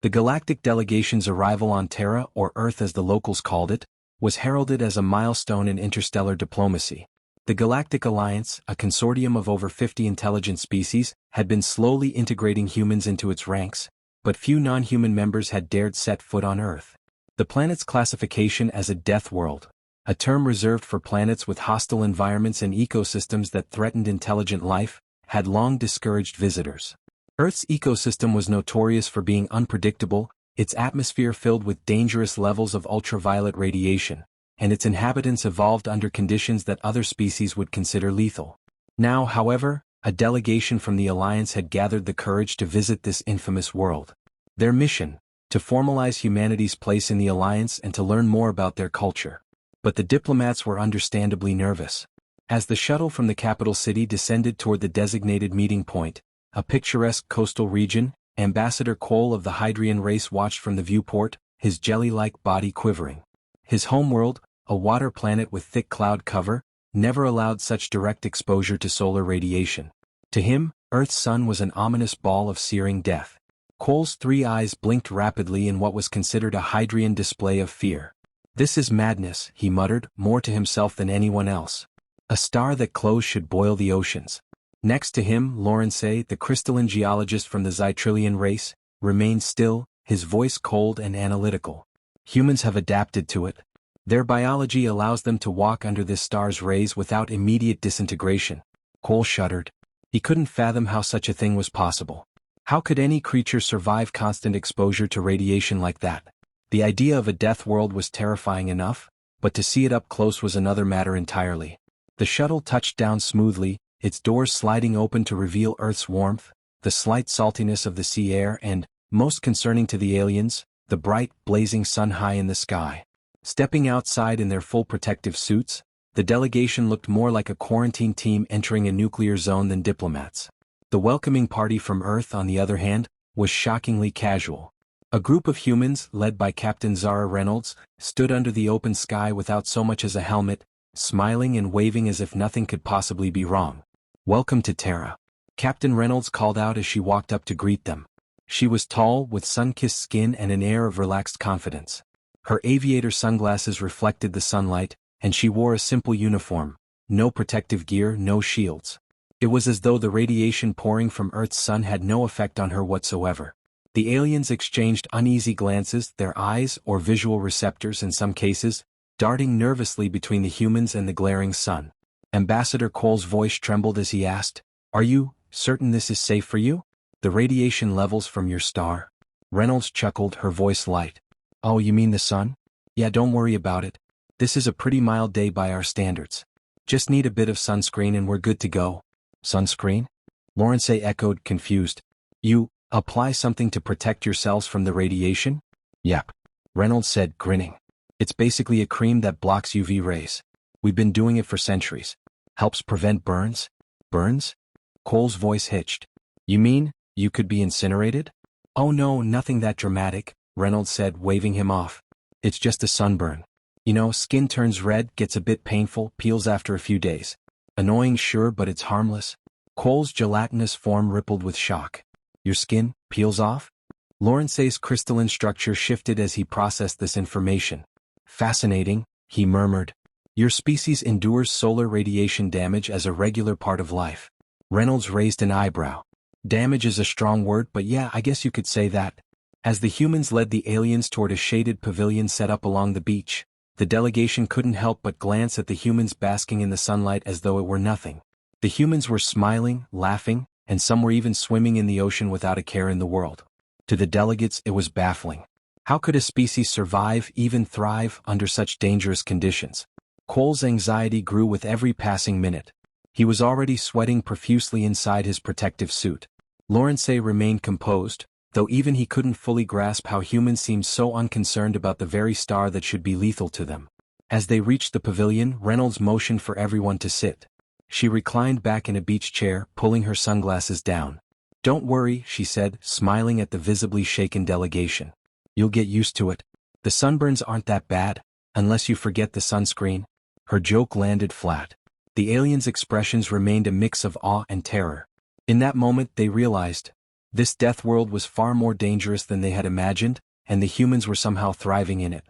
The Galactic delegation's arrival on Terra, or Earth as the locals called it, was heralded as a milestone in interstellar diplomacy. The Galactic Alliance, a consortium of over 50 intelligent species, had been slowly integrating humans into its ranks, but few non-human members had dared set foot on Earth. The planet's classification as a death world, a term reserved for planets with hostile environments and ecosystems that threatened intelligent life, had long discouraged visitors. Earth's ecosystem was notorious for being unpredictable, its atmosphere filled with dangerous levels of ultraviolet radiation, and its inhabitants evolved under conditions that other species would consider lethal. Now, however, a delegation from the Alliance had gathered the courage to visit this infamous world. Their mission: to formalize humanity's place in the Alliance and to learn more about their culture. But the diplomats were understandably nervous. As the shuttle from the capital city descended toward the designated meeting point, a picturesque coastal region, Ambassador Cole of the Hydrian race watched from the viewport, his jelly-like body quivering. His homeworld, a water planet with thick cloud cover, never allowed such direct exposure to solar radiation. To him, Earth's sun was an ominous ball of searing death. Cole's 3 eyes blinked rapidly in what was considered a Hydrian display of fear. "This is madness," he muttered, more to himself than anyone else. "A star that close should boil the oceans." Next to him, Lawrence, the crystalline geologist from the Zytrillian race, remained still, his voice cold and analytical. "Humans have adapted to it. Their biology allows them to walk under this star's rays without immediate disintegration." Cole shuddered. He couldn't fathom how such a thing was possible. How could any creature survive constant exposure to radiation like that? The idea of a death world was terrifying enough, but to see it up close was another matter entirely. The shuttle touched down smoothly, its doors sliding open to reveal Earth's warmth, the slight saltiness of the sea air and, most concerning to the aliens, the bright, blazing sun high in the sky. Stepping outside in their full protective suits, the delegation looked more like a quarantine team entering a nuclear zone than diplomats. The welcoming party from Earth, on the other hand, was shockingly casual. A group of humans, led by Captain Zara Reynolds, stood under the open sky without so much as a helmet, smiling and waving as if nothing could possibly be wrong. "Welcome to Terra," Captain Reynolds called out as she walked up to greet them. She was tall, with sun-kissed skin and an air of relaxed confidence. Her aviator sunglasses reflected the sunlight, and she wore a simple uniform, no protective gear, no shields. It was as though the radiation pouring from Earth's sun had no effect on her whatsoever. The aliens exchanged uneasy glances, their eyes, or visual receptors in some cases, darting nervously between the humans and the glaring sun. Ambassador Cole's voice trembled as he asked, "Are you certain this is safe for you? The radiation levels from your star?" Reynolds chuckled, her voice light. "Oh, you mean the sun? Yeah, don't worry about it. This is a pretty mild day by our standards. Just need a bit of sunscreen and we're good to go." "Sunscreen?" Lawrence echoed, confused. "You apply something to protect yourselves from the radiation?" "Yep," Reynolds said, grinning. "It's basically a cream that blocks UV rays. We've been doing it for centuries. Helps prevent burns." "Burns?" Cole's voice hitched. "You mean, you could be incinerated?" "Oh no, nothing that dramatic," Reynolds said, waving him off. "It's just a sunburn. You know, skin turns red, gets a bit painful, peels after a few days. Annoying sure, but it's harmless." Cole's gelatinous form rippled with shock. "Your skin peels off?" Lawrence's crystalline structure shifted as he processed this information. "Fascinating," he murmured. "Your species endures solar radiation damage as a regular part of life." Reynolds raised an eyebrow. "Damage is a strong word, but yeah, I guess you could say that." As the humans led the aliens toward a shaded pavilion set up along the beach, the delegation couldn't help but glance at the humans basking in the sunlight as though it were nothing. The humans were smiling, laughing, and some were even swimming in the ocean without a care in the world. To the delegates, it was baffling. How could a species survive, even thrive, under such dangerous conditions? Cole's anxiety grew with every passing minute. He was already sweating profusely inside his protective suit. Lawrence remained composed, though even he couldn't fully grasp how humans seemed so unconcerned about the very star that should be lethal to them. As they reached the pavilion, Reynolds motioned for everyone to sit. She reclined back in a beach chair, pulling her sunglasses down. "Don't worry," she said, smiling at the visibly shaken delegation. "You'll get used to it. The sunburns aren't that bad, unless you forget the sunscreen." Her joke landed flat. The aliens' expressions remained a mix of awe and terror. In that moment they realized, This death world was far more dangerous than they had imagined, and the humans were somehow thriving in it.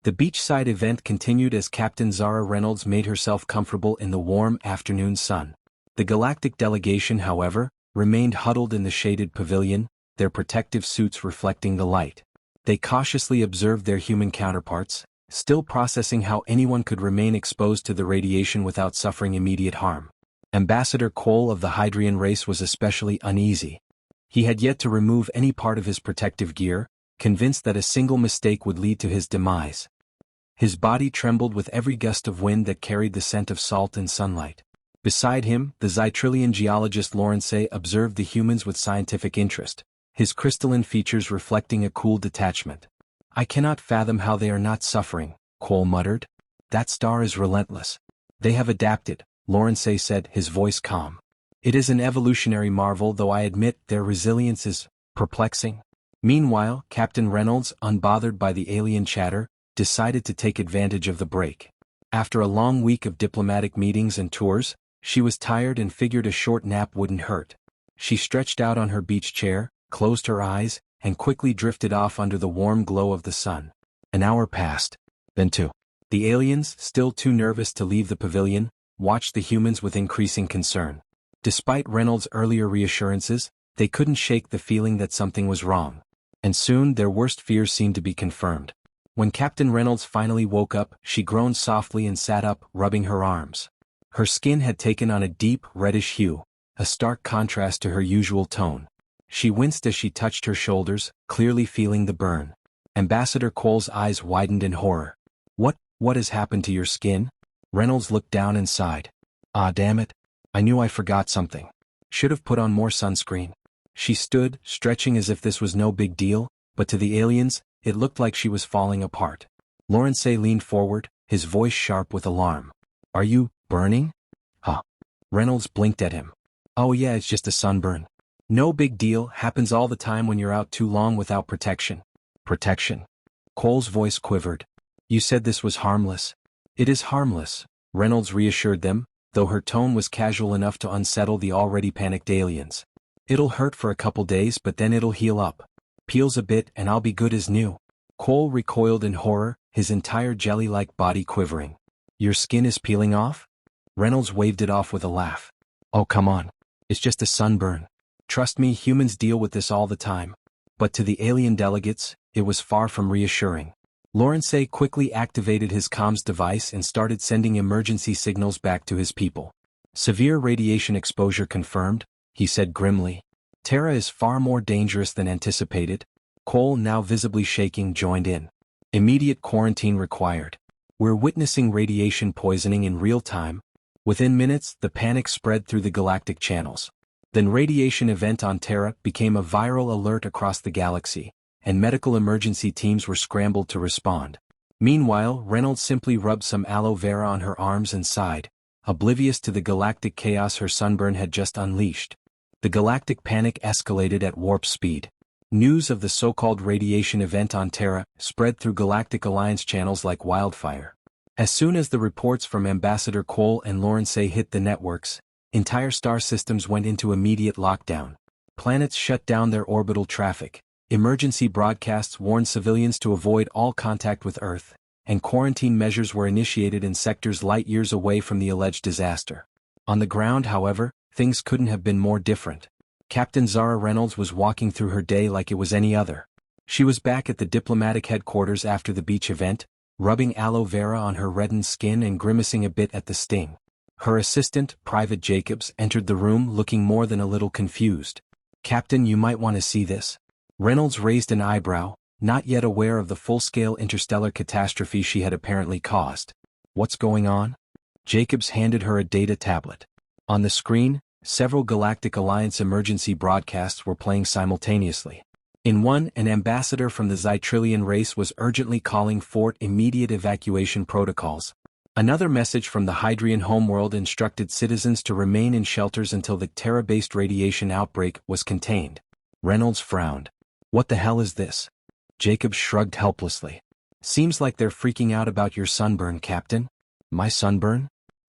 The beachside event continued as Captain Zara Reynolds made herself comfortable in the warm afternoon sun. The Galactic delegation, however, remained huddled in the shaded pavilion, their protective suits reflecting the light. They cautiously observed their human counterparts, still processing how anyone could remain exposed to the radiation without suffering immediate harm. Ambassador Cole of the Hydrian race was especially uneasy. He had yet to remove any part of his protective gear, convinced that a single mistake would lead to his demise. His body trembled with every gust of wind that carried the scent of salt and sunlight. Beside him, the Zytrillian geologist Lawrence observed the humans with scientific interest, his crystalline features reflecting a cool detachment. "I cannot fathom how they are not suffering," Cole muttered. "That star is relentless." "They have adapted," Lawrence said, his voice calm. "It is an evolutionary marvel, though I admit their resilience is perplexing." Meanwhile, Captain Reynolds, unbothered by the alien chatter, decided to take advantage of the break. After a long week of diplomatic meetings and tours, she was tired and figured a short nap wouldn't hurt. She stretched out on her beach chair, closed her eyes, and quickly drifted off under the warm glow of the sun. An hour passed, then two. The aliens, still too nervous to leave the pavilion, watched the humans with increasing concern. Despite Reynolds' earlier reassurances, they couldn't shake the feeling that something was wrong. And soon their worst fears seemed to be confirmed. When Captain Reynolds finally woke up, she groaned softly and sat up, rubbing her arms. Her skin had taken on a deep, reddish hue, a stark contrast to her usual tone. She winced as she touched her shoulders, clearly feeling the burn. Ambassador Cole's eyes widened in horror. What has happened to your skin?" Reynolds looked down and sighed. "Ah, damn it. I knew I forgot something. Should have put on more sunscreen." She stood, stretching as if this was no big deal, but to the aliens, it looked like she was falling apart. Lawrence leaned forward, his voice sharp with alarm. "Are you burning?" "Huh." Reynolds blinked at him. "Oh yeah, it's just a sunburn. No big deal, happens all the time when you're out too long without protection." "Protection?" Cole's voice quivered. "You said this was harmless." "It is harmless," Reynolds reassured them, though her tone was casual enough to unsettle the already panicked aliens. "It'll hurt for a couple days, but then it'll heal up. Peels a bit and I'll be good as new." Cole recoiled in horror, his entire jelly-like body quivering. "Your skin is peeling off?" Reynolds waved it off with a laugh. "Oh, come on. It's just a sunburn. Trust me, humans deal with this all the time." But to the alien delegates, it was far from reassuring. Lawrence quickly activated his comms device and started sending emergency signals back to his people. "Severe radiation exposure confirmed," he said grimly. "Terra is far more dangerous than anticipated." Cole, now visibly shaking, joined in. "Immediate quarantine required. We're witnessing radiation poisoning in real time." Within minutes, the panic spread through the galactic channels. The radiation event on Terra became a viral alert across the galaxy, and medical emergency teams were scrambled to respond. Meanwhile, Reynolds simply rubbed some aloe vera on her arms and sighed, oblivious to the galactic chaos her sunburn had just unleashed. The galactic panic escalated at warp speed. News of the so-called radiation event on Terra spread through Galactic Alliance channels like wildfire. As soon as the reports from Ambassador Cole and Lawrence hit the networks, entire star systems went into immediate lockdown. Planets shut down their orbital traffic. Emergency broadcasts warned civilians to avoid all contact with Earth, and quarantine measures were initiated in sectors light years away from the alleged disaster. On the ground, however, things couldn't have been more different. Captain Zara Reynolds was walking through her day like it was any other. She was back at the diplomatic headquarters after the beach event, rubbing aloe vera on her reddened skin and grimacing a bit at the sting. Her assistant, Private Jacobs, entered the room looking more than a little confused. "Captain, you might want to see this." Reynolds raised an eyebrow, not yet aware of the full-scale interstellar catastrophe she had apparently caused. "What's going on?" Jacobs handed her a data tablet. On the screen, several Galactic Alliance emergency broadcasts were playing simultaneously. In one, an ambassador from the Zytrillian race was urgently calling for immediate evacuation protocols. Another message from the Hydrian homeworld instructed citizens to remain in shelters until the Terra-based radiation outbreak was contained. Reynolds frowned. "What the hell is this?" Jacobs shrugged helplessly. "Seems like they're freaking out about your sunburn, Captain." "My sunburn?"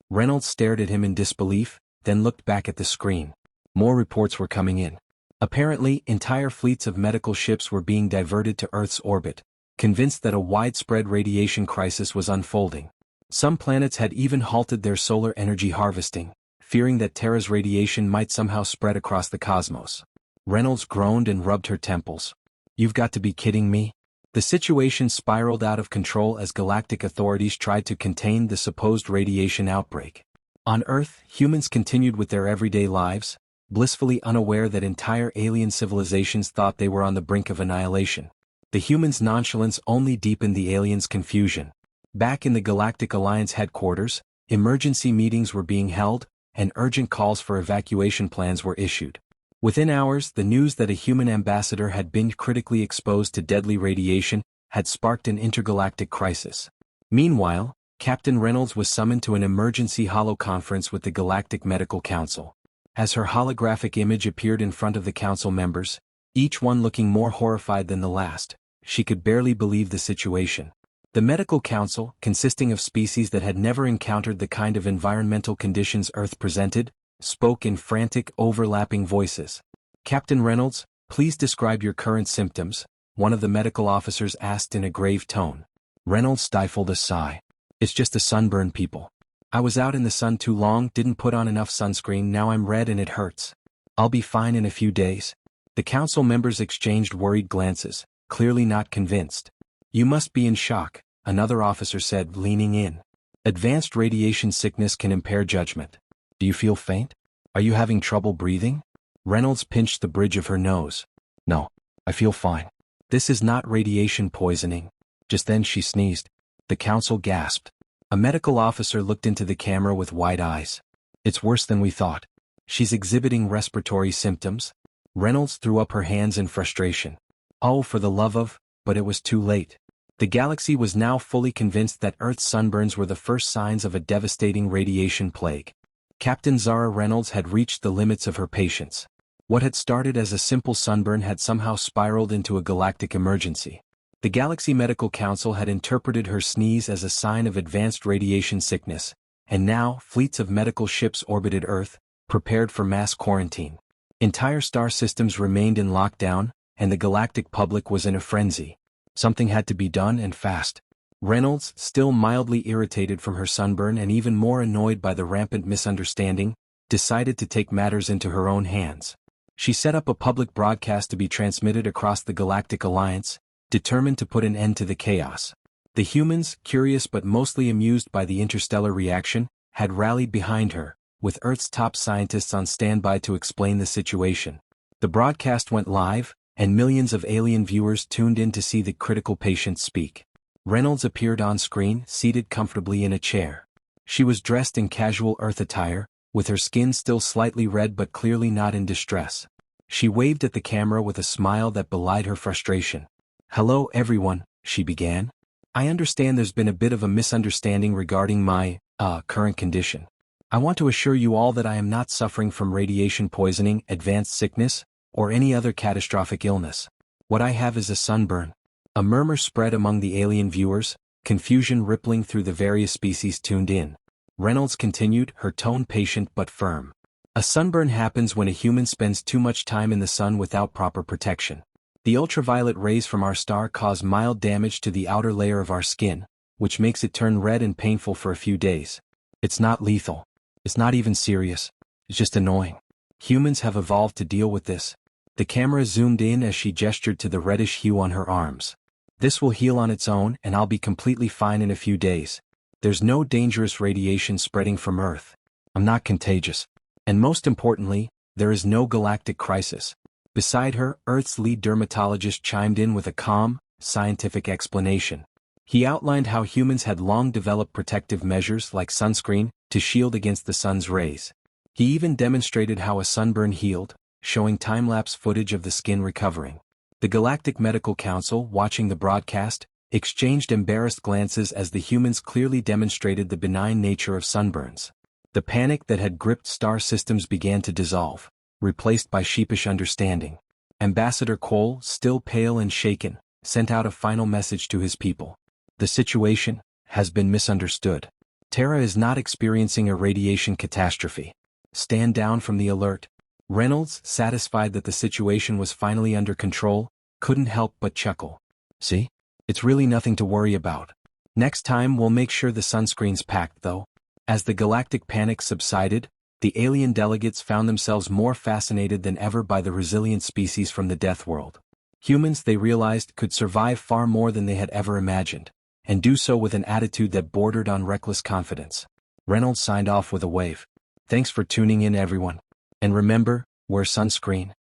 Reynolds stared at him in disbelief, then looked back at the screen. More reports were coming in. Apparently, entire fleets of medical ships were being diverted to Earth's orbit, convinced that a widespread radiation crisis was unfolding. Some planets had even halted their solar energy harvesting, fearing that Terra's radiation might somehow spread across the cosmos. Reynolds groaned and rubbed her temples. "You've got to be kidding me." The situation spiraled out of control as galactic authorities tried to contain the supposed radiation outbreak. On Earth, humans continued with their everyday lives, blissfully unaware that entire alien civilizations thought they were on the brink of annihilation. The humans' nonchalance only deepened the aliens' confusion. Back in the Galactic Alliance headquarters, emergency meetings were being held, and urgent calls for evacuation plans were issued. Within hours, the news that a human ambassador had been critically exposed to deadly radiation had sparked an intergalactic crisis. Meanwhile, Captain Reynolds was summoned to an emergency holo-conference with the Galactic Medical Council. As her holographic image appeared in front of the council members, each one looking more horrified than the last, she could barely believe the situation. The Medical Council, consisting of species that had never encountered the kind of environmental conditions Earth presented, spoke in frantic, overlapping voices. "Captain Reynolds, please describe your current symptoms," one of the medical officers asked in a grave tone. Reynolds stifled a sigh. "It's just a sunburn, people. I was out in the sun too long, didn't put on enough sunscreen, now I'm red and it hurts. I'll be fine in a few days." The council members exchanged worried glances, clearly not convinced. "You must be in shock," another officer said, leaning in. "Advanced radiation sickness can impair judgment. Do you feel faint? Are you having trouble breathing?" Reynolds pinched the bridge of her nose. "No, I feel fine. This is not radiation poisoning." Just then she sneezed. The council gasped. A medical officer looked into the camera with wide eyes. "It's worse than we thought. She's exhibiting respiratory symptoms." Reynolds threw up her hands in frustration. "Oh, for the love of," but it was too late. The galaxy was now fully convinced that Earth's sunburns were the first signs of a devastating radiation plague. Captain Zara Reynolds had reached the limits of her patience. What had started as a simple sunburn had somehow spiraled into a galactic emergency. The Galaxy Medical Council had interpreted her sneeze as a sign of advanced radiation sickness, and now fleets of medical ships orbited Earth, prepared for mass quarantine. Entire star systems remained in lockdown, and the galactic public was in a frenzy. Something had to be done, and fast. Reynolds, still mildly irritated from her sunburn and even more annoyed by the rampant misunderstanding, decided to take matters into her own hands. She set up a public broadcast to be transmitted across the Galactic Alliance, determined to put an end to the chaos. The humans, curious but mostly amused by the interstellar reaction, had rallied behind her, with Earth's top scientists on standby to explain the situation. The broadcast went live, and millions of alien viewers tuned in to see the critical patient speak. Reynolds appeared on screen, seated comfortably in a chair. She was dressed in casual Earth attire, with her skin still slightly red but clearly not in distress. She waved at the camera with a smile that belied her frustration. "Hello everyone," she began. "I understand there's been a bit of a misunderstanding regarding my, current condition. I want to assure you all that I am not suffering from radiation poisoning, advanced sickness, or any other catastrophic illness. What I have is a sunburn." A murmur spread among the alien viewers, confusion rippling through the various species tuned in. Reynolds continued, her tone patient but firm. "A sunburn happens when a human spends too much time in the sun without proper protection. The ultraviolet rays from our star cause mild damage to the outer layer of our skin, which makes it turn red and painful for a few days. It's not lethal. It's not even serious. It's just annoying. Humans have evolved to deal with this." The camera zoomed in as she gestured to the reddish hue on her arms. "This will heal on its own and I'll be completely fine in a few days. There's no dangerous radiation spreading from Earth. I'm not contagious. And most importantly, there is no galactic crisis." Beside her, Earth's lead dermatologist chimed in with a calm, scientific explanation. He outlined how humans had long developed protective measures like sunscreen to shield against the sun's rays. He even demonstrated how a sunburn healed, showing time-lapse footage of the skin recovering. The Galactic Medical Council, watching the broadcast, exchanged embarrassed glances as the humans clearly demonstrated the benign nature of sunburns. The panic that had gripped star systems began to dissolve, replaced by sheepish understanding. Ambassador Cole, still pale and shaken, sent out a final message to his people. "The situation has been misunderstood. Terra is not experiencing a radiation catastrophe. Stand down from the alert. Reynolds, satisfied that the situation was finally under control, couldn't help but chuckle. See? It's really nothing to worry about. Next time we'll make sure the sunscreen's packed though. As the galactic panic subsided, the alien delegates found themselves more fascinated than ever by the resilient species from the Deathworld. Humans, they realized, could survive far more than they had ever imagined, and do so with an attitude that bordered on reckless confidence. Reynolds signed off with a wave. Thanks for tuning in, everyone. And remember, wear sunscreen.